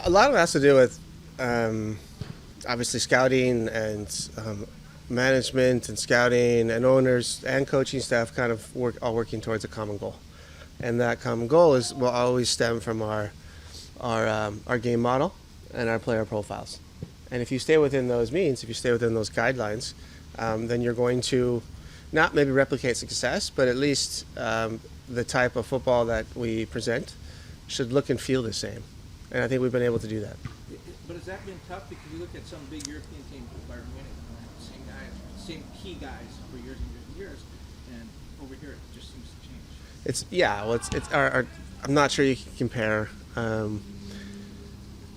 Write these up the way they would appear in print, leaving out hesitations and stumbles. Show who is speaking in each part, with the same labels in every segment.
Speaker 1: A lot of it has to do with obviously scouting and management and scouting and owners and coaching staff kind of all working towards a common goal, and that common goal will always stem from our game model and our player profiles. And if you stay within those means, if you stay within those guidelines, then you're going to not maybe replicate success, but at least the type of football that we present should look and feel the same. And I think we've been able to do that.
Speaker 2: But has that been tough? Because you look at some big European teams with Bayern Munich, same guys, same key guys for years and years and years, and over here it just seems to change.
Speaker 1: It's our I'm not sure you can compare. And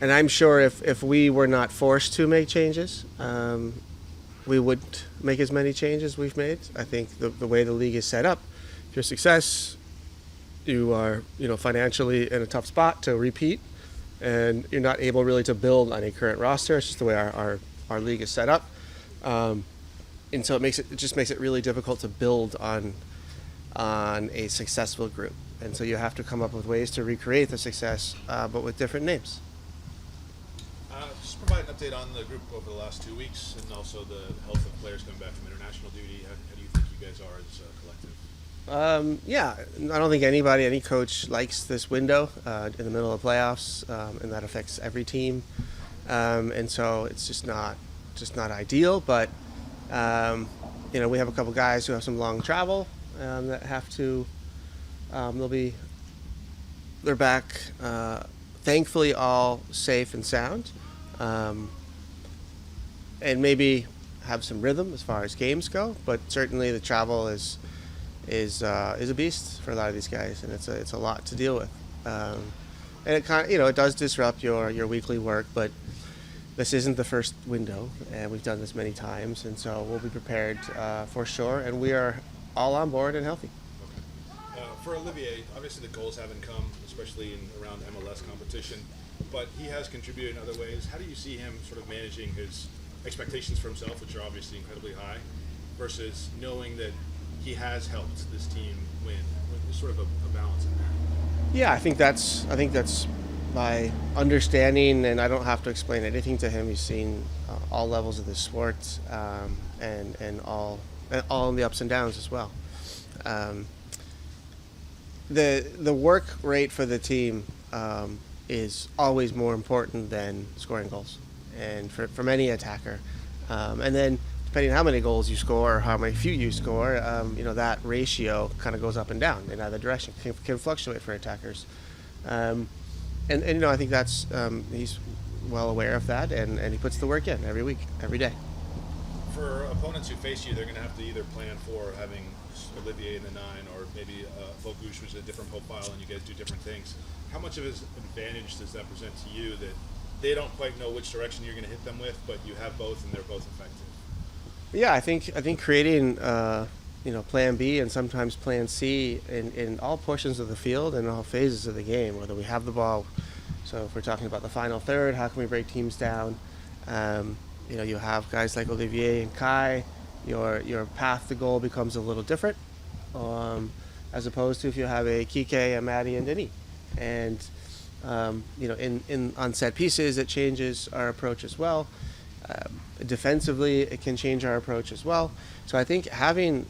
Speaker 1: I'm sure if we were not forced to make changes, we wouldn't make as many changes we've made. I think the way the league is set up, if you're success, you are financially in a tough spot to repeat, and you're not able really to build on a current roster. It's just the way our league is set up, and so it just makes it really difficult to build on a successful group. And so you have to come up with ways to recreate the success, but with different names.
Speaker 3: Just provide an update on the group over the last 2 weeks, and also the health of players coming back from international duty. How do you think you guys are as a collective?
Speaker 1: I don't think any coach likes this window in the middle of playoffs, and that affects every team. And so it's just not ideal. But we have a couple guys who have some long travel that have to. They're back. Thankfully, all safe and sound, and maybe have some rhythm as far as games go. But certainly, the travel is a beast for a lot of these guys, and it's a lot to deal with. And it it does disrupt your weekly work, but this isn't the first window, and we've done this many times, and so we'll be prepared for sure, and we are all on board and healthy.
Speaker 3: For Olivier, obviously the goals haven't come, especially around MLS competition, but he has contributed in other ways. How do you see him sort of managing his expectations for himself, which are obviously incredibly high, versus knowing that he has helped this team win? There's sort of a balance in there.
Speaker 1: Yeah, I think that's by understanding, and I don't have to explain anything to him. He's seen all levels of the sport, and all in the ups and downs as well. The work rate for the team is always more important than scoring goals, and from any attacker. And then depending on how many goals you score or how many few you score, that ratio kind of goes up and down in either direction. Can fluctuate for attackers, and I think that's he's well aware of that, and he puts the work in every week, every day.
Speaker 3: For opponents who face you, they're going to have to either plan for having Olivier in the 9, or maybe Bogusz, which is a different profile, and you guys do different things. How much of an advantage does that present to you that they don't quite know which direction you're going to hit them with, but you have both and they're both effective?
Speaker 1: Yeah, I think creating plan B and sometimes plan C in all portions of the field and all phases of the game, whether we have the ball. So if we're talking about the final third, how can we break teams down? You have guys like Olivier and Kai. Your path to goal becomes a little different, as opposed to if you have a Kike, a Maddie, and Denis. And on set pieces, it changes our approach as well. Defensively, it can change our approach as well. So I think having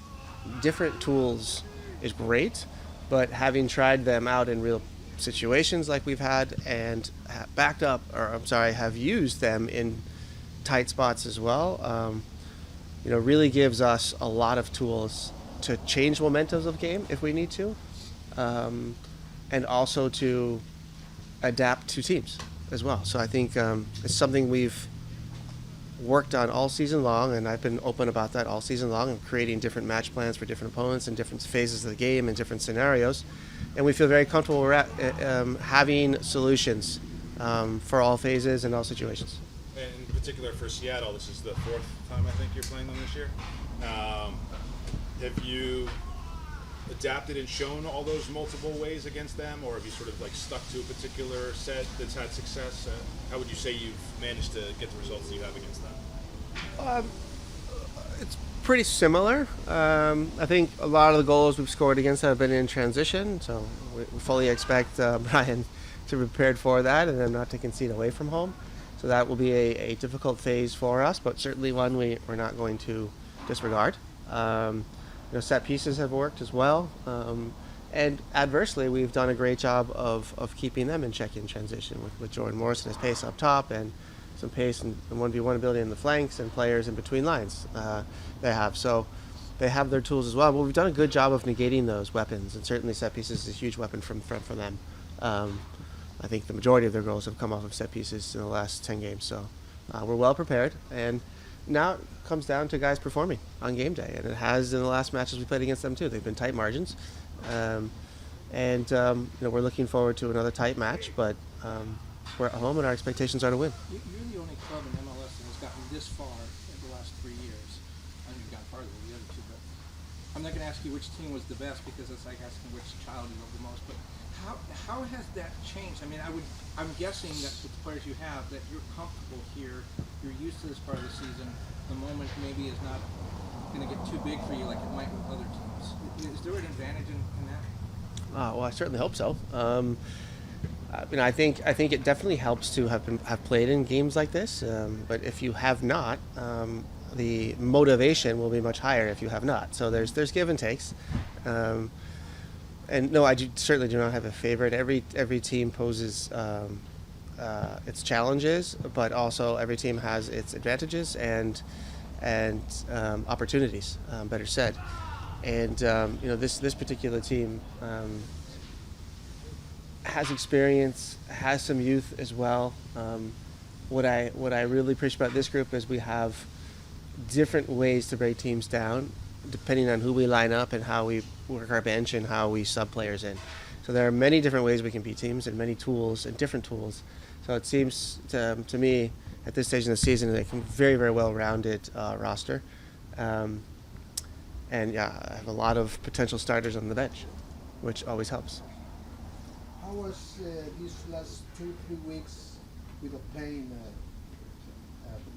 Speaker 1: different tools is great, but having tried them out in real situations like we've had, and have used them in tight spots as well, really gives us a lot of tools to change momentums of game if we need to, and also to adapt to teams as well. So I think it's something we've worked on all season long, and I've been open about that all season long, and creating different match plans for different opponents in different phases of the game and different scenarios. And we feel very comfortable having solutions for all phases and all situations.
Speaker 3: And in particular for Seattle, this is the 4th time I think you're playing them this year. Have you adapted and shown all those multiple ways against them, or have you sort of stuck to a particular set that's had success? How would you say you've managed to get the results that you have against them?
Speaker 1: It's pretty similar. I think a lot of the goals we've scored against have been in transition, so we fully expect Brian to be prepared for that, and then not to concede away from home. So that will be a difficult phase for us, but certainly one we're not going to disregard. Set pieces have worked as well. And adversely, we've done a great job of keeping them in check in transition with Jordan Morrison as pace up top and some pace and 1v1 ability in the flanks and players in between lines they have. So they have their tools as well. But we've done a good job of negating those weapons, and certainly set pieces is a huge weapon from them. I think the majority of their goals have come off of set pieces in the last 10 games. So we're well prepared. And now it comes down to guys performing on game day. And it has in the last matches we played against them too. They've been tight margins. We're looking forward to another tight match. But we're at home and our expectations are to win.
Speaker 2: You're the only club in MLS that has gotten this far in the last 3 years. I know you've gotten farther than the other two, but I'm not going to ask you which team was the best because it's like asking which child you love the most. But how has that changed? I mean, I'm guessing that with the players you have, that you're comfortable here, you're used to this part of the season. The moment maybe is not going to get too big for you like it might with other teams. Is there an advantage in that?
Speaker 1: Well, I certainly hope so. I think it definitely helps to have played in games like this. But if you have not, the motivation will be much higher if you have not. So there's give and takes. And no, certainly do not have a favorite. Every team poses its challenges, but also every team has its advantages and opportunities. Better said. And this particular team has experience, has some youth as well. What I really appreciate about this group is we have different ways to break teams down, depending on who we line up and how we work our bench and how we sub players in. So there are many different ways we can beat teams and many tools and different tools. So it seems to me at this stage in the season like a very, very well-rounded roster. And yeah, I have a lot of potential starters on the bench, which always helps.
Speaker 4: How was these last 2-3 weeks with the playing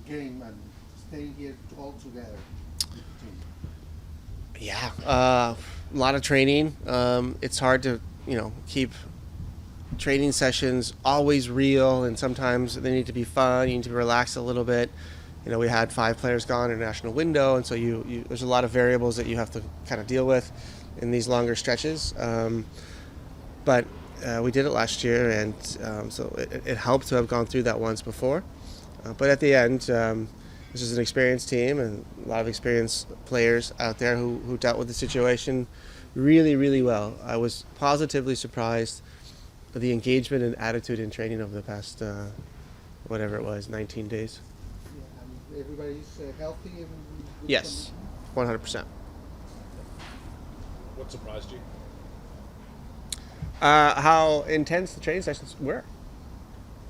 Speaker 4: game and staying here all together with the team?
Speaker 1: Yeah, a lot of training. It's hard to, keep training sessions always real, and sometimes they need to be fun. You need to be relaxed a little bit. We had 5 players gone in a national window, and so there's a lot of variables that you have to kind of deal with in these longer stretches. But we did it last year, and so it helped to have gone through that once before. But at the end, this is an experienced team and a lot of experienced players out there who dealt with the situation really, really well. I was positively surprised at the engagement and attitude in training over the past, 19 days.
Speaker 4: Yeah, and everybody's healthy and good
Speaker 1: Yes, 100%.
Speaker 3: What surprised you?
Speaker 1: How intense the training sessions were.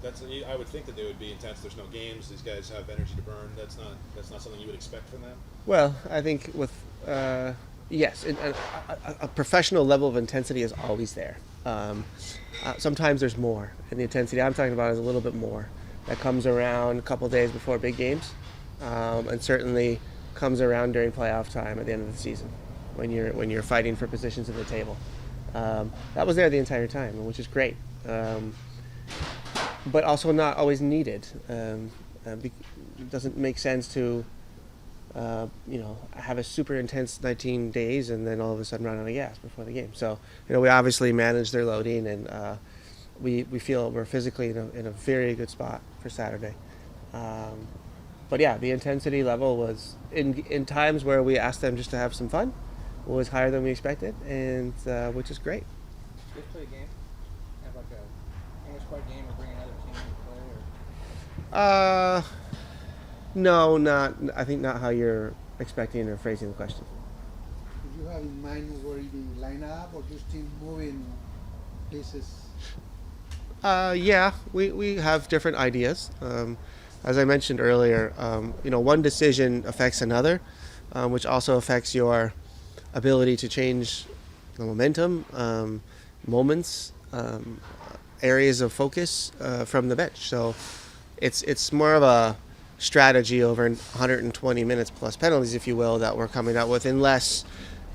Speaker 3: I would think that they would be intense. There's no games. These guys have energy to burn. That's not something you would expect from them.
Speaker 1: Well, I think with yes, a professional level of intensity is always there. Sometimes there's more, and the intensity I'm talking about is a little bit more. That comes around a couple days before big games, and certainly comes around during playoff time at the end of the season, when you're fighting for positions at the table. That was there the entire time, which is great. But also not always needed. It doesn't make sense to, have a super intense 19 days and then all of a sudden run out of gas before the game. So, we obviously manage their loading, and we feel we're physically in a very good spot for Saturday. But yeah, the intensity level was in times where we asked them just to have some fun, was higher than we expected, and which is great.
Speaker 2: Let's play a game. Have like a English squad game or bring another team to play, or
Speaker 1: No, I think not how you're expecting or phrasing the question.
Speaker 4: Did you have in mind where you line up or just team moving pieces?
Speaker 1: Yeah, we have different ideas. As I mentioned earlier, one decision affects another, which also affects your ability to change the momentum, moments, areas of focus from the bench. So it's more of a strategy over 120 minutes plus penalties, if you will, that we're coming out with, unless,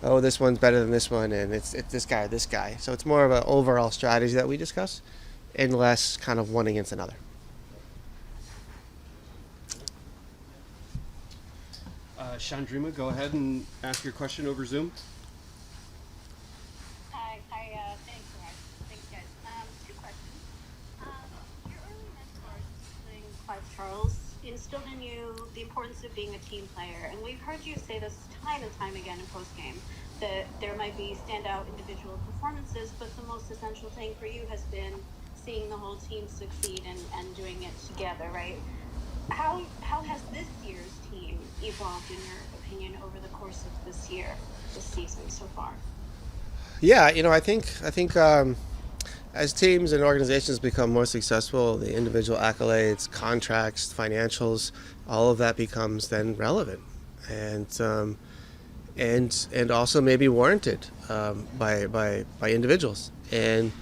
Speaker 1: this one's better than this one, and it's this guy or this guy. So it's more of an overall strategy that we discuss. and less kind of one against another.
Speaker 5: Chandrima, go ahead and ask your question over Zoom.
Speaker 6: Hi, thanks, guys. Two questions. Your early mentors, including Clive Charles, instilled in you the importance of being a team player, and we've heard you say this time and time again in postgame, that there might be standout individual performances, but the most essential thing for you has been seeing the whole team succeed and doing it together, right? How has this year's team evolved, in your opinion, over the course of this season so far?
Speaker 1: Yeah, I think as teams and organizations become more successful, the individual accolades, contracts, financials, all of that becomes then relevant, and also maybe warranted by individuals. And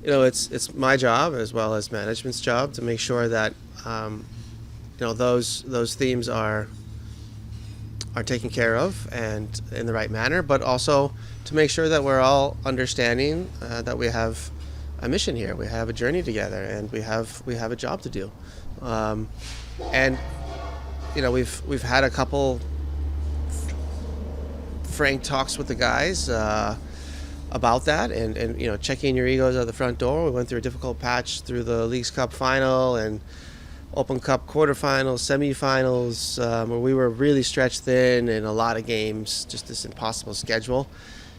Speaker 1: it's my job as well as management's job to make sure that those themes are taken care of and in the right manner, but also to make sure that we're all understanding that we have a mission here, we have a journey together, and we have a job to do. And we've had a couple frank talks with the guys about that, and checking your egos at the front door. We went through a difficult patch through the Leagues Cup final and Open Cup quarterfinals, semifinals, where we were really stretched thin in a lot of games, just this impossible schedule.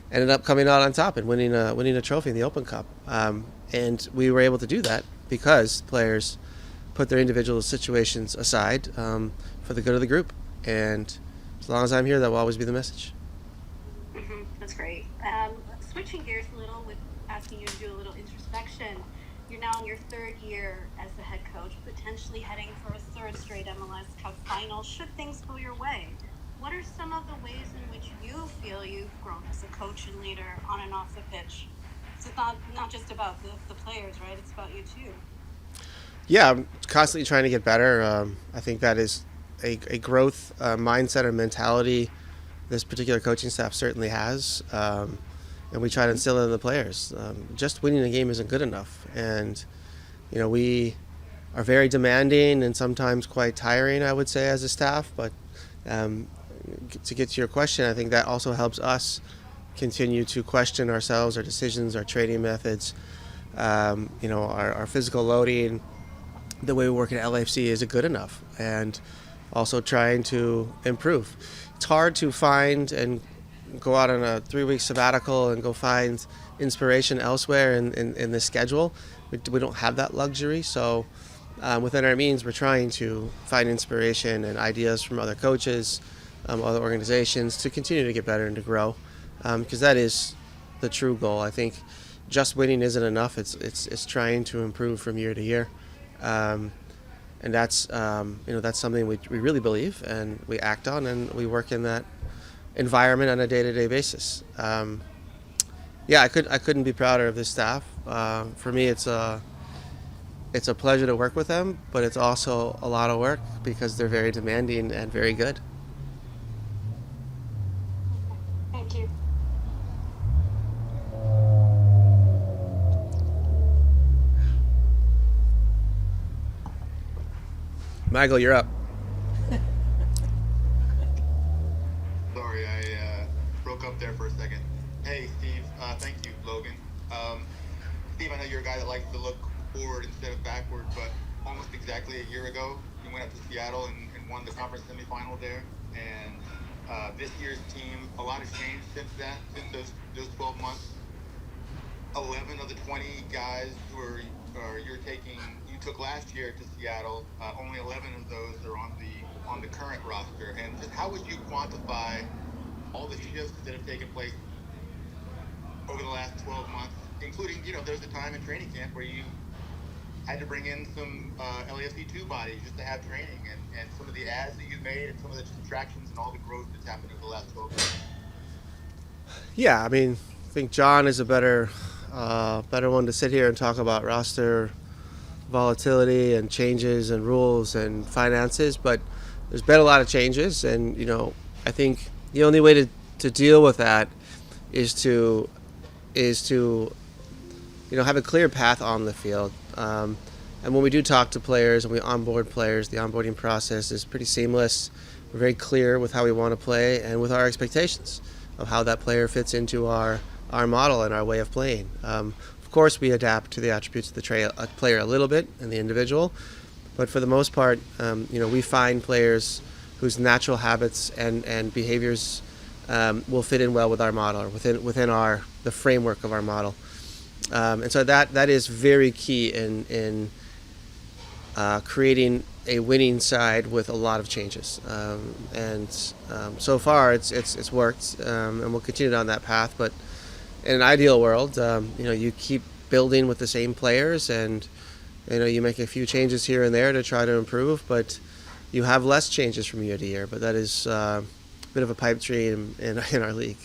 Speaker 1: Ended up coming out on top and winning a trophy in the Open Cup. And we were able to do that because players put their individual situations aside for the good of the group. And as long as I'm here, that will always be the message.
Speaker 6: Mm-hmm. That's great. Switching gears a little with asking you to do a little introspection. You're now in your third year as the head coach, potentially heading for a third straight MLS Cup final should things go your way. What are some of the ways in which you feel you've grown as a coach and leader on and off the pitch? So it's not just about the players, right? It's about you too.
Speaker 1: Yeah, I'm constantly trying to get better. I think that is a growth mindset or mentality this particular coaching staff certainly has. And we try to instill it in the players. Just winning a game isn't good enough. And, we are very demanding and sometimes quite tiring, I would say, as a staff. But to get to your question, I think that also helps us continue to question ourselves, our decisions, our training methods, our physical loading, the way we work at LAFC, is it good enough? And also trying to improve. It's hard to find and go out on a 3-week sabbatical and go find inspiration elsewhere in the schedule. We don't have that luxury, so within our means, we're trying to find inspiration and ideas from other coaches, other organizations, to continue to get better and to grow, because that is the true goal. I think just winning isn't enough. It's trying to improve from year to year, and that's that's something we really believe and we act on, and we work in that environment on a day-to-day basis. I couldn't be prouder of this staff. For me, it's a pleasure to work with them, but it's also a lot of work because they're very demanding and very good.
Speaker 6: Thank you.
Speaker 1: Michael, you're up.
Speaker 7: Sorry, I broke up there for a second. Hey, Steve. Thank you, Logan. Steve, I know you're a guy that likes to look forward instead of backward, but almost exactly a year ago, you went up to Seattle and won the conference semifinal there. And this year's team, a lot has changed since that, since those 12 months. 11 of the 20 guys who you took last year to Seattle, only 11 of those are on the current roster. And just how would you quantify all the shifts that have taken place over the last 12 months, including, there's a time in training camp where you had to bring in some LAFC 2 bodies just to have training, and some of the ads that you've made and some of the subtractions and all the growth that's happened over the last 12 months.
Speaker 1: Yeah, I think John is a better one to sit here and talk about roster volatility and changes and rules and finances, but there's been a lot of changes, and I think the only way to deal with that is to have a clear path on the field. And when we do talk to players and we onboard players, the onboarding process is pretty seamless. We're very clear with how we want to play and with our expectations of how that player fits into our model and our way of playing. Of course, we adapt to the attributes of the player a little bit and the individual, but for the most part, we find players whose natural habits and behaviors will fit in well with our model, or within the framework of our model. And so that is very key in creating a winning side with a lot of changes. So far, it's worked, and we'll continue down that path. But in an ideal world, you keep building with the same players, and you make a few changes here and there to try to improve, but you have less changes from year to year. But that is a bit of a pipe dream in our league.